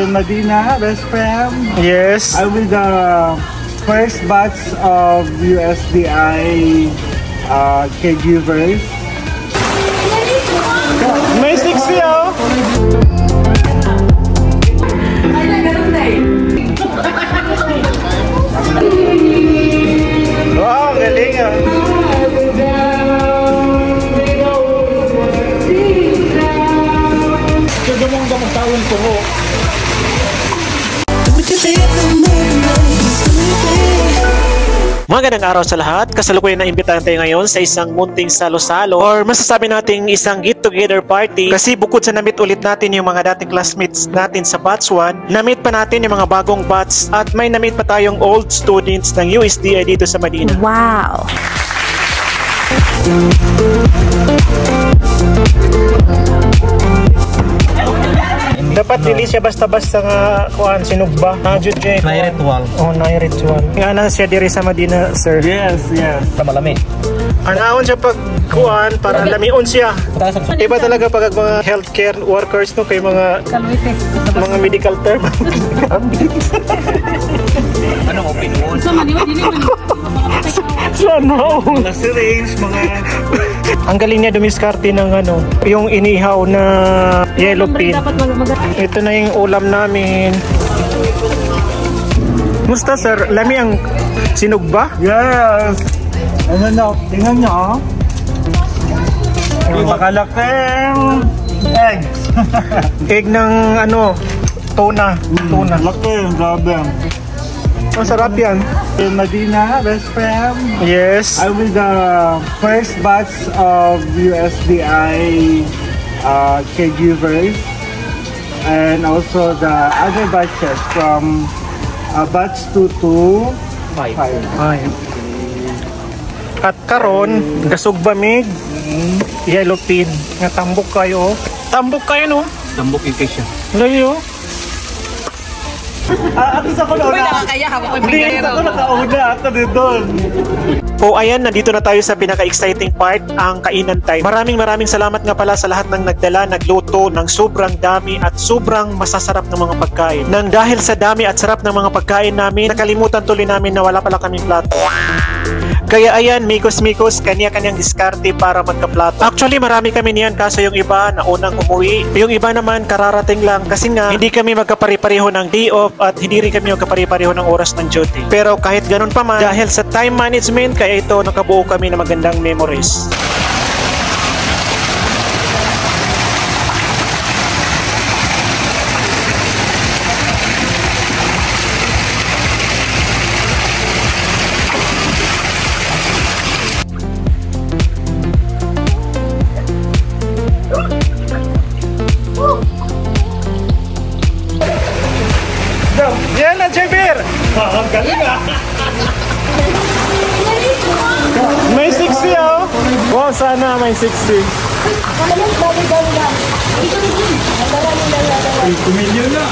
Medina, best friend. Yes. I will the first batch of USDI caregivers. May 60 oh. Wow, galing ah. Gamong tawon ko ho. Magandang araw sa lahat. Kasalukuyan na imbitahan tayo ngayon sa isang munting salo-salo or masasabi nating isang get-together party kasi bukod sa namit ulit natin yung mga dating classmates natin sa batch 1, namit pa natin yung mga bagong batch at may namit pa tayong old students ng USDI dito sa Medina. Wow! Dapat dili siya basta-basta nga kuan sinugba. Najud Nay ritual. Oh, nay ritual. Nga na siya diri sa Medina, sir. Yes. Sa malami. Anaon siya pag kuan para lamion siya. Iba talaga pag mga healthcare workers no kay mga medical term. Anong opinion? Sana Mga syringe, mga... Ang galing niya dumiskarte ng ano, yung inihaw na yellow pin. Ito na yung ulam namin. Musta sir? Lami ang sinugba? Yes! Ano na, tingnan nyo oh. Makalaking eggs. Egg ng ano, tuna. Tuna. Laki, grabe. Ang sarap yan. Medina, best friend. Yes. I will the first batch of USDI caregivers and also the other batches from batch 2 to 5. Ay. At karon gasog bamig yellow pin nga tambok kayo. Tambok kayo no? Tambok yung kesya. Layo. At isa ko na Hindi, isa ko nakauna. Ako din doon. O ayan, nandito na tayo sa pinaka-exciting part, ang kainan time. Maraming salamat nga pala sa lahat ng nagdala, nagluto ng sobrang dami at sobrang masasarap ng mga pagkain. Nang dahil sa dami at sarap ng mga pagkain namin, nakalimutan tuloy namin na wala pala kaming plato. Kaya ayan, mikos-mikos, kanya-kanyang diskarte para magka-plato. Actually, marami kami niyan kaso yung iba na unang umuwi. Yung iba naman kararating lang kasi nga hindi kami magkapare-pareho ng day off at hindi rin kami magkapare-pareho ng oras ng duty. Pero kahit ganun pa man, dahil sa time management, kaya ito nakabuo kami ng magandang memories. Yan na, Jebir! Ang galing ah! May 60 oh! Wow, sana may 60. Kumilyon na!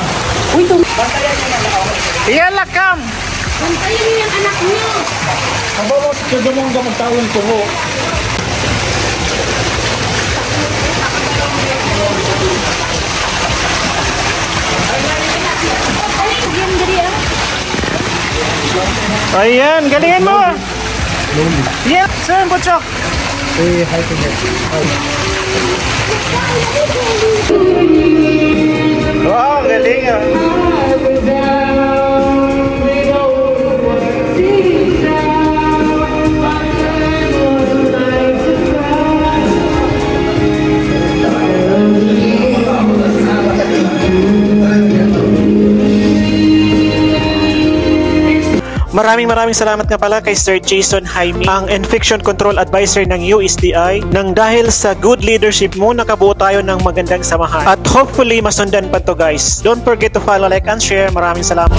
Iyan lakam! Bantayan niyo yung anak niyo! Mabawas ka gamong tawon ko ho. Ayan, galingan mo! Yan, saan Butchok? Eh, hi to you. Wow, galing ah! Maraming salamat nga pala kay Sir Jason Jaime, ang Infection Control Advisor ng USDI. Nang dahil sa good leadership mo, nakabuo tayo ng magandang samahan. At hopefully, masundan pa to guys. Don't forget to follow, like, and share. Maraming salamat.